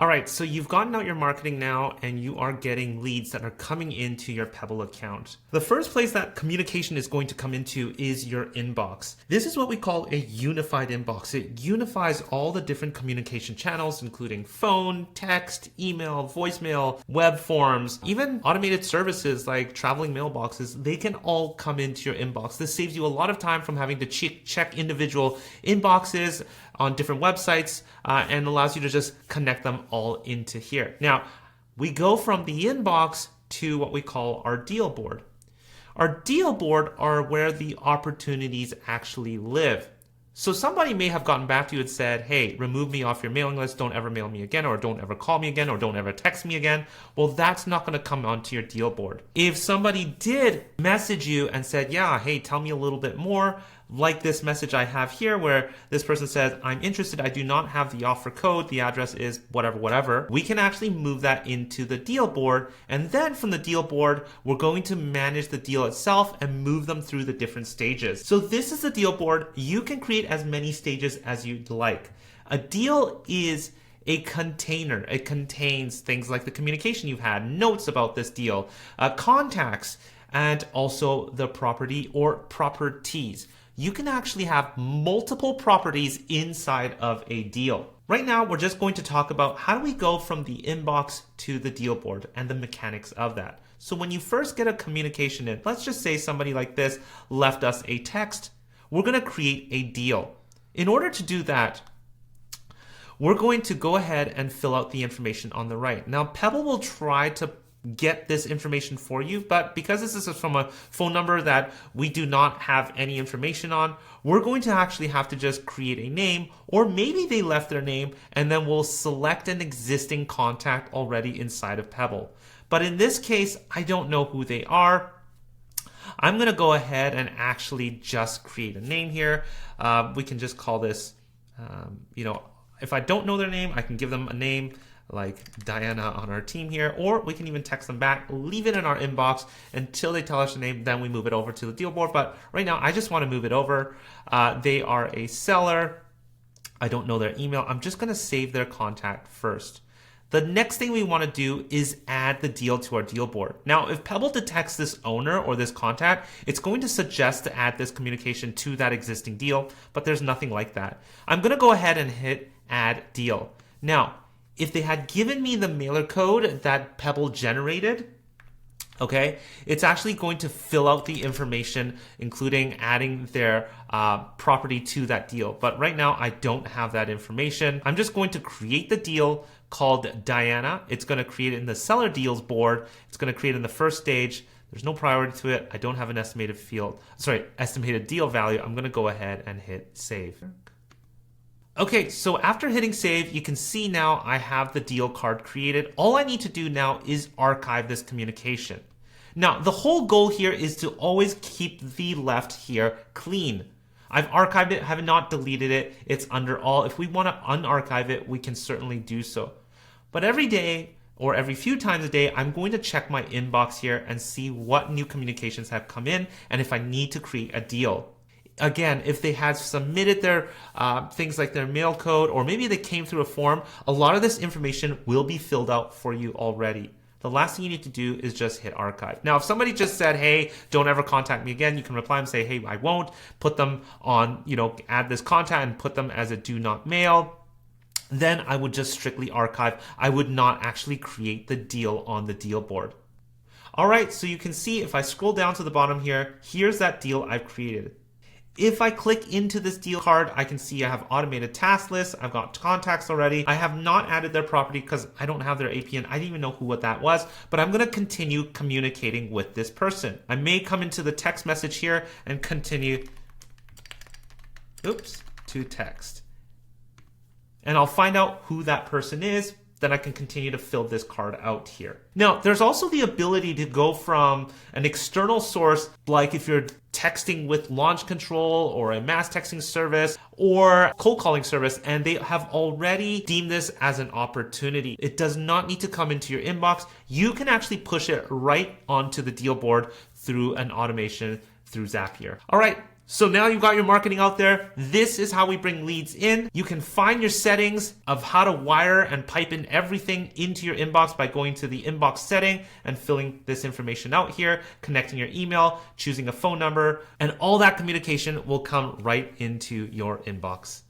All right, so you've gotten out your marketing now and you are getting leads that are coming into your Pebble account. The first place that communication is going to come into is your inbox. This is what we call a unified inbox. It unifies all the different communication channels, including phone, text, email, voicemail, web forms, even automated services like traveling mailboxes. They can all come into your inbox. This saves you a lot of time from having to check individual inboxes on different websites and allows you to just connect them all into here. Now, we go from the inbox to what we call our deal board. Our deal board are where the opportunities actually live. So somebody may have gotten back to you and said, hey, remove me off your mailing list, don't ever mail me again, or don't ever call me again, or don't ever text me again. Well, that's not going to come onto your deal board. If somebody did message you and said, yeah, hey, tell me a little bit more, like this message I have here where this person says, I'm interested, I do not have the offer code, the address is whatever, we can actually move that into the deal board. And then from the deal board, we're going to manage the deal itself and move them through the different stages. So this is the deal board. You can create as many stages as you'd like. A deal is a container. It contains things like the communication you've had, notes about this deal, contacts, and also the property or properties. You can actually have multiple properties inside of a deal. Right now, we're just going to talk about how do we go from the inbox to the deal board and the mechanics of that. So when you first get a communication in, let's just say somebody like this left us a text. We're going to create a deal. In order to do that, we're going to go ahead and fill out the information on the right. Now, Pebble will try to get this information for you, but because this is from a phone number that we do not have any information on, we're going to actually have to just create a name, or maybe they left their name and then we'll select an existing contact already inside of Pebble. But in this case, I don't know who they are. I'm going to go ahead and actually just create a name here. We can just call this, if I don't know their name, I can give them a name like Diana on our team here, or we can even text them back, leave it in our inbox until they tell us the name, then we move it over to the deal board. But right now, I just want to move it over. They are a seller. I don't know their email. I'm just going to save their contact first. The next thing we want to do is add the deal to our deal board. Now, if Pebble detects this owner or this contact, it's going to suggest to add this communication to that existing deal, but there's nothing like that. I'm going to go ahead and hit add deal. Now, if they had given me the mailer code that Pebble generated, okay, it's actually going to fill out the information, including adding their property to that deal. But right now, I don't have that information. I'm just going to create the deal called Diana. It's going to create it in the seller deals board. It's going to create it in the first stage. There's no priority to it. I don't have an estimated deal value. I'm going to go ahead and hit save. Okay, so after hitting save, you can see now I have the deal card created. All I need to do now is archive this communication. Now, the whole goal here is to always keep the left here clean. I've archived it, have not deleted it. It's under all. If we want to unarchive it, we can certainly do so. But every day or every few times a day, I'm going to check my inbox here and see what new communications have come in and if I need to create a deal. Again, if they had submitted their things like their mail code, or maybe they came through a form, a lot of this information will be filled out for you already. The last thing you need to do is just hit archive. Now, if somebody just said, hey, don't ever contact me again, you can reply and say, hey, I won't. Put them on, add this contact and put them as a do not mail. Then I would just strictly archive. I would not actually create the deal on the deal board. All right, so you can see if I scroll down to the bottom here, here's that deal I've created. If I click into this deal card, I can see I have automated task lists. I've got contacts already. I have not added their property because I don't have their APN. I didn't even know what that was, but I'm going to continue communicating with this person. I may come into the text message here and continue, to text. And I'll find out who that person is. Then I can continue to fill this card out here. Now, there's also the ability to go from an external source, like if you're texting with launch control or a mass texting service or cold calling service, and they have already deemed this as an opportunity. It does not need to come into your inbox. You can actually push it right onto the deal board through an automation through Zapier. All right. So now you've got your marketing out there. This is how we bring leads in. You can find your settings of how to wire and pipe in everything into your inbox by going to the inbox setting and filling this information out here, connecting your email, choosing a phone number, and all that communication will come right into your inbox.